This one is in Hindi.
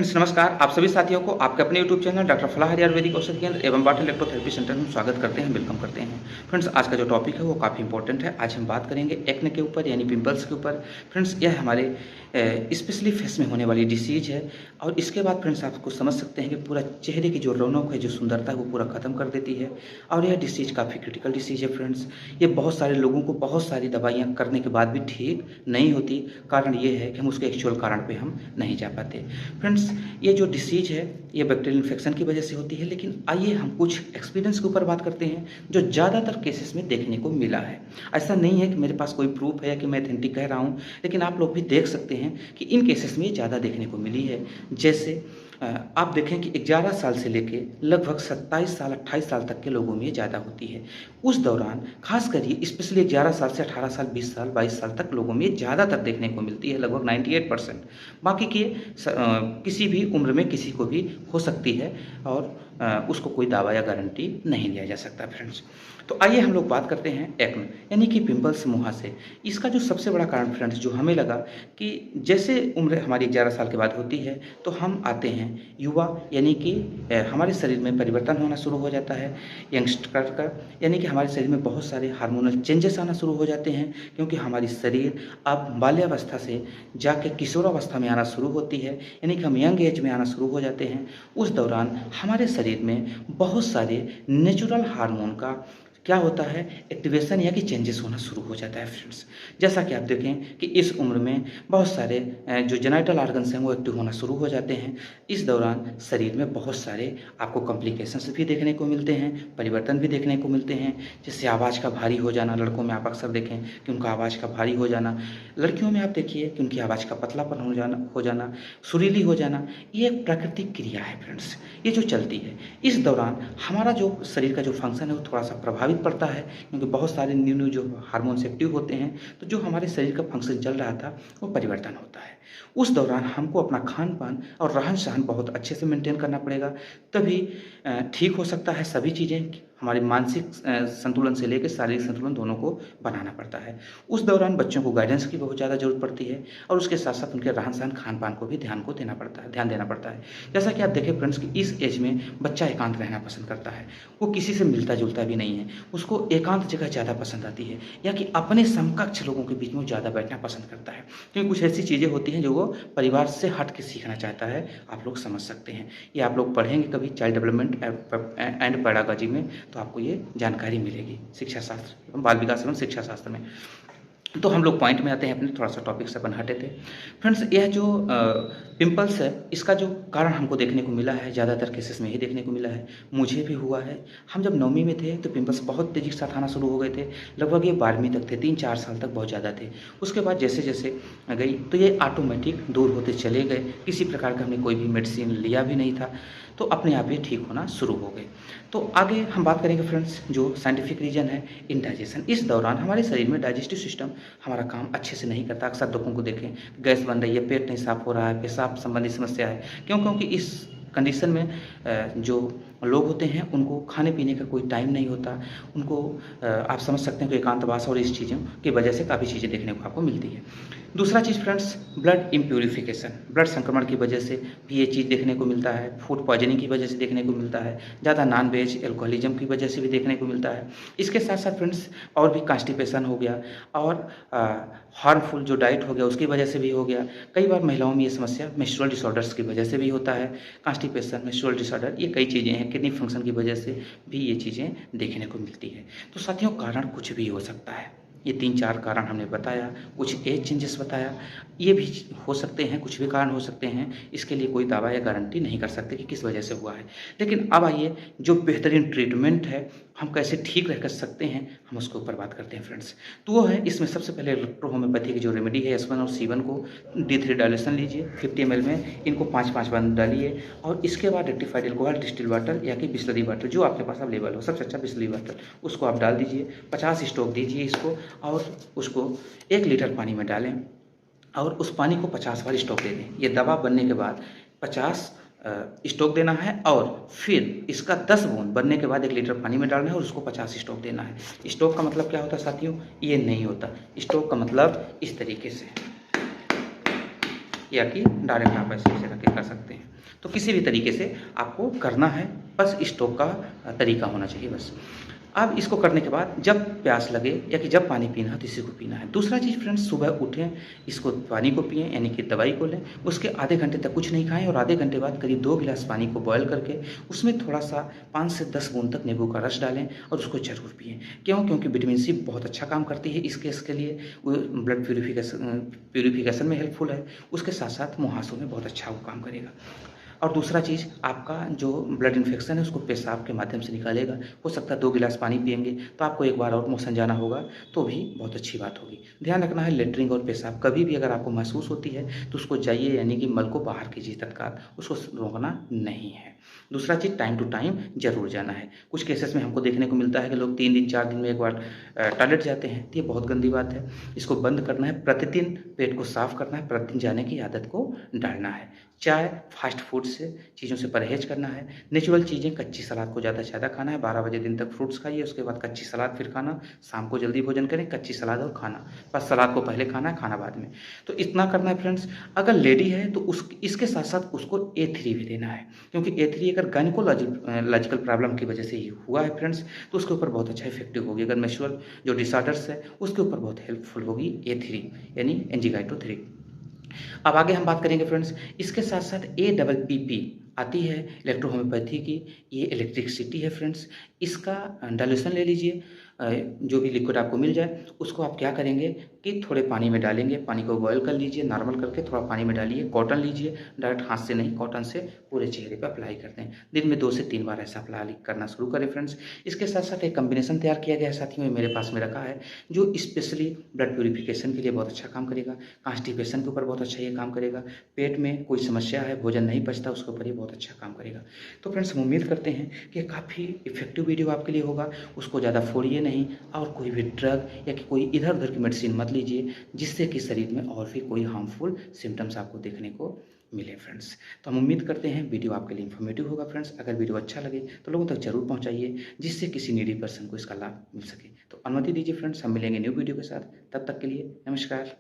फ्रेंड्स नमस्कार। आप सभी साथियों को आपके अपने यूट्यूब चैनल डॉक्टर फलाह आयुर्वेदिक औषधि केंद्र एवं वाटर इलेक्ट्रोथेरेपी सेंटर में स्वागत करते हैं, वेलकम करते हैं। फ्रेंड्स आज का जो टॉपिक है वो काफ़ी इंपॉर्टेंट है। आज हम बात करेंगे एक्ने के ऊपर यानी पिंपल्स के ऊपर। फ्रेंड्स यह हमारे स्पेशली फेस में होने वाली डिसीज है और इसके बाद फ्रेंड्स आपको समझ सकते हैं कि पूरा चेहरे की जो रौनक है, जो सुंदरता है वो पूरा ख़त्म कर देती है और यह डिसीज काफ़ी क्रिटिकल डिसीज है। फ्रेंड्स ये बहुत सारे लोगों को बहुत सारी दवाइयाँ करने के बाद भी ठीक नहीं होती। कारण ये है कि हम उसके एक्चुअल कारण पे हम नहीं जा पाते। फ्रेंड्स ये जो डिसीज है ये बैक्टीरियल इन्फेक्शन की वजह से होती है, लेकिन आइए हम कुछ एक्सपीरियंस के ऊपर बात करते हैं जो ज़्यादातर केसेस में देखने को मिला है। ऐसा नहीं है कि मेरे पास कोई प्रूफ है या कि मैं ऑथेंटिक कह रहा हूँ, लेकिन आप लोग भी देख सकते हैं कि इन केसेस में ये ज़्यादा देखने को मिली है। जैसे आप देखें कि 11 साल से लेके लगभग 27 साल 28 साल तक के लोगों में ये ज़्यादा होती है। उस दौरान खासकर ये स्पेशली 11 साल से 18 साल 20 साल 22 साल तक लोगों में ये ज़्यादातर देखने को मिलती है, लगभग 98%। बाकी के किसी भी उम्र में किसी को भी हो सकती है और उसको कोई दावा या गारंटी नहीं लिया जा सकता। फ्रेंड्स तो आइए हम लोग बात करते हैं एक्ने यानी कि पिंपल्स, मुहासे। इसका जो सबसे बड़ा कारण फ्रेंड्स जो हमें लगा कि जैसे उम्र हमारी 11 साल के बाद होती है तो हम आते हैं युवा, यानी कि हमारे शरीर में परिवर्तन होना शुरू हो जाता है यंगस्टर का, यानी कि हमारे शरीर में बहुत सारे हार्मोनल चेंजेस आना शुरू हो जाते हैं क्योंकि हमारी शरीर अब बाल्यावस्था से जाके किशोरावस्था में आना शुरू होती है, यानी कि हम यंग एज में आना शुरू हो जाते हैं। उस दौरान हमारे शरीर में बहुत सारे नेचुरल हार्मोन का क्या होता है, एक्टिवेशन या कि चेंजेस होना शुरू हो जाता है। फ्रेंड्स जैसा कि आप देखें कि इस उम्र में बहुत सारे जो जेनाइटल ऑर्गन्स हैं वो एक्टिव होना शुरू हो जाते हैं। इस दौरान शरीर में बहुत सारे आपको कॉम्प्लिकेशंस भी देखने को मिलते हैं, परिवर्तन भी देखने को मिलते हैं। जैसे आवाज़ का भारी हो जाना, लड़कों में आप अक्सर देखें कि उनका आवाज़ का भारी हो जाना, लड़कियों में आप देखिए कि उनकी आवाज़ का पतलापन हो जाना, सुरीली हो जाना। ये एक प्राकृतिक क्रिया है फ्रेंड्स, ये जो चलती है। इस दौरान हमारा जो शरीर का जो फंक्शन है वो थोड़ा सा प्रभावित पड़ता है क्योंकि बहुत सारे न्यू न्यू जो हार्मोन्स एक्टिव होते हैं, तो जो हमारे शरीर का फंक्शन चल रहा था वो परिवर्तन होता है। उस दौरान हमको अपना खान पान और रहन सहन बहुत अच्छे से मेंटेन करना पड़ेगा, तभी ठीक हो सकता है। सभी चीज़ें हमारे मानसिक संतुलन से लेकर शारीरिक संतुलन दोनों को बनाना पड़ता है। उस दौरान बच्चों को गाइडेंस की बहुत ज़्यादा ज़रूरत पड़ती है और उसके साथ साथ उनके रहन सहन खान पान को भी ध्यान देना पड़ता है। जैसा कि आप देखें फ्रेंड्स कि इस एज में बच्चा एकांत रहना पसंद करता है, वो किसी से मिलता जुलता भी नहीं है, उसको एकांत जगह ज़्यादा पसंद आती है या कि अपने समकक्ष लोगों के बीच में ज़्यादा बैठना पसंद करता है, क्योंकि कुछ ऐसी चीज़ें होती हैं जो वो परिवार से हट के सीखना चाहता है। आप लोग समझ सकते हैं, ये आप लोग पढ़ेंगे कभी चाइल्ड डेवलपमेंट एंड पैडागॉजी में तो आपको ये जानकारी मिलेगी, शिक्षा शास्त्र एवं बाल विकास एवं शिक्षा शास्त्र में। तो हम लोग पॉइंट में आते हैं, अपने थोड़ा सा टॉपिक से अपन हटे थे। फ्रेंड्स यह जो पिंपल्स है इसका जो कारण हमको देखने को मिला है, ज़्यादातर केसेस में ही देखने को मिला है, मुझे भी हुआ है। हम जब 9वीं में थे तो पिंपल्स बहुत तेज़ी के साथ आना शुरू हो गए थे, लगभग ये 12वीं तक थे, 3-4 साल तक बहुत ज़्यादा थे। उसके बाद जैसे जैसे गई तो ये ऑटोमेटिक दूर होते चले गए, किसी प्रकार का हमने कोई भी मेडिसिन लिया भी नहीं था, तो अपने आप ही ठीक होना शुरू हो गए। तो आगे हम बात करेंगे फ्रेंड्स जो साइंटिफिक रीज़न है इंडाइजेशन। इस दौरान हमारे शरीर में डाइजेस्टिव सिस्टम हमारा काम अच्छे से नहीं करता। अक्सर लोगों को देखें गैस बन रही है, पेट नहीं साफ हो रहा है, पेशाब संबंधी समस्या है। क्यों? क्योंकि इस कंडीशन में जो लोग होते हैं उनको खाने पीने का कोई टाइम नहीं होता, उनको आप समझ सकते हैं कि एकांतवास और इस चीज़ों की वजह से काफ़ी चीज़ें देखने को आपको मिलती है। दूसरा चीज़ फ्रेंड्स ब्लड इम्प्यूरिफिकेशन, ब्लड संक्रमण की वजह से भी ये चीज़ देखने को मिलता है, फूड पॉइजनिंग की वजह से देखने को मिलता है, ज़्यादा नॉन वेज एल्कोहलिज्म की वजह से भी देखने को मिलता है। इसके साथ साथ फ्रेंड्स और भी कॉन्स्टिपेशन हो गया और हार्मफुल जो डाइट हो गया उसकी वजह से भी हो गया। कई बार महिलाओं में ये समस्या मेंस्ट्रुअल डिसऑर्डर्स की वजह से भी होता है, कॉन्स्टिपेशन, मेंस्ट्रुअल डिसऑर्डर, ये कई चीज़ें हैं, किडनी फंक्शन की वजह से भी ये चीज़ें देखने को मिलती है। तो साथियों कारण कुछ भी हो सकता है, ये 3-4 कारण हमने बताया, कुछ एज चेंजेस बताया, ये भी हो सकते हैं, कुछ भी कारण हो सकते हैं। इसके लिए कोई दावा या गारंटी नहीं कर सकते कि किस वजह से हुआ है। लेकिन अब आइए जो बेहतरीन ट्रीटमेंट है, हम कैसे ठीक रह कर सकते हैं, हम उसके ऊपर बात करते हैं फ्रेंड्स। तो वो है, इसमें सबसे पहले इलेक्ट्रो होम्योपैथी की जो रेमेडी है S1 और C1 को D3 डायल्यूशन लीजिए 50 ml में, इनको 5-5 बार डालिए और इसके बाद रेक्टिफाइड एल्कोहल, डिस्टिल वाटर या कि बिसलरी वाटर जो आपके पास अवेलेबल हो, सबसे अच्छा बिसलरी वाटर, उसको आप डाल दीजिए। 50 स्ट्रोक दीजिए इसको और उसको 1 लीटर पानी में डालें और उस पानी को 50 बार स्टॉक दे दें। ये दवा बनने के बाद 50 स्टॉक देना है और फिर इसका 10 बूंद बनने के बाद 1 लीटर पानी में डालना है और उसको 50 स्टॉक देना है। स्टॉक का मतलब क्या होता है साथियों? ये नहीं होता। स्टॉक का मतलब इस तरीके से, या कि डायरेक्ट आप ऐसे रख के कर सकते हैं। तो किसी भी तरीके से आपको करना है, बस स्टोव का तरीका होना चाहिए बस। अब इसको करने के बाद जब प्यास लगे या कि जब पानी पीना है तो इसी को पीना है। दूसरा चीज़ फ्रेंड्स, सुबह उठें, इसको पानी को पिएँ यानी कि दवाई को लें, उसके आधे घंटे तक कुछ नहीं खाएँ और आधे घंटे बाद करीब 2 गिलास पानी को बॉयल करके उसमें थोड़ा-सा 5 से 10 बूंद तक नींबू का रस डालें और उसको ज़रूर पिएँ। क्यों? क्योंकि विटामिन सी बहुत अच्छा काम करती है इस केस के लिए, वो ब्लड प्यूरिफिकेशन में हेल्पफुल है, उसके साथ-साथ मुहासों में बहुत अच्छा वो काम करेगा। और दूसरा चीज़, आपका जो ब्लड इन्फेक्शन है उसको पेशाब के माध्यम से निकालेगा। हो सकता है 2 गिलास पानी पिएँगे तो आपको एक बार और मोशन जाना होगा, तो भी बहुत अच्छी बात होगी। ध्यान रखना है, लेट्रिन और पेशाब कभी भी अगर आपको महसूस होती है तो उसको जाइए यानी कि मल को बाहर कीजिए तत्काल, उसको रोकना नहीं है। दूसरा चीज़, टाइम टू टाइम ज़रूर जाना है। कुछ केसेस में हमको देखने को मिलता है कि लोग 3 दिन 4 दिन में एक बार टॉयलेट जाते हैं, तो ये बहुत गंदी बात है। इसको बंद करना है, प्रतिदिन पेट को साफ करना है, प्रतिदिन जाने की आदत को डालना है। चाय, फास्ट फूड से चीज़ों से परहेज़ करना है। नेचुरल चीज़ें, कच्ची सलाद को ज़्यादा से ज़्यादा खाना है। 12 बजे दिन तक फ्रूट्स खाइए, उसके बाद कच्ची सलाद फिर खाना। शाम को जल्दी भोजन करें, कच्ची सलाद और खाना। बस सलाद को पहले खाना है, खाना बाद में। तो इतना करना है फ्रेंड्स। अगर लेडी है तो इसके साथ-साथ उसको A3 भी देना है, क्योंकि A3 अगर लॉजिकल प्रॉब्लम की वजह से ही हुआ है फ्रेंड्स, तो उसके ऊपर बहुत अच्छा इफ़ेक्टिव होगी। अगर मेंस्ट्रुअल जो डिसऑर्डर्स है, उसके ऊपर बहुत हेल्पफुल होगी A3 यानी एंजीगाइटो 3। अब आगे हम बात करेंगे फ्रेंड्स, इसके साथ-साथ APPP आती है इलेक्ट्रो होम्योपैथी की, ये इलेक्ट्रिसिटी है फ्रेंड्स। इसका डाइल्यूशन ले लीजिए, जो भी लिक्विड आपको मिल जाए, उसको आप क्या करेंगे कि थोड़े पानी में डालेंगे, पानी को बॉयल कर लीजिए, नॉर्मल करके थोड़ा पानी में डालिए, कॉटन लीजिए, डायरेक्ट हाथ से नहीं, कॉटन से पूरे चेहरे पे अप्लाई कर दें। दिन में 2 से 3 बार ऐसा अप्लाई करना शुरू करें फ्रेंड्स। इसके साथ-साथ एक कॉम्बिनेशन तैयार किया गया है साथियों, ये मेरे पास में रखा है, जो स्पेशली ब्लड प्यूरिफिकेशन के लिए बहुत अच्छा काम करेगा, कॉन्स्टिपेशन के ऊपर बहुत अच्छा ये काम करेगा, पेट में कोई समस्या है, भोजन नहीं पचता, उसके ऊपर ये बहुत अच्छा काम करेगा। तो फ्रेंड्स, हम उम्मीद करते हैं कि काफ़ी इफ़ेक्टिव वीडियो आपके लिए होगा। उसको ज़्यादा फोड़िए नहीं और कोई भी ड्रग या कि कोई इधर-उधर की मेडिसिन मत लीजिए, जिससे कि शरीर में और भी कोई हार्मफुल सिम्पटम्स आपको देखने को मिले फ्रेंड्स। तो हम उम्मीद करते हैं वीडियो आपके लिए इन्फॉर्मेटिव होगा फ्रेंड्स। अगर वीडियो अच्छा लगे तो लोगों तक ज़रूर पहुँचाइए, जिससे किसी नीडी पर्सन को इसका लाभ मिल सके। तो अनुमति दीजिए फ्रेंड्स, हम मिलेंगे न्यू वीडियो के साथ। तब तक के लिए नमस्कार।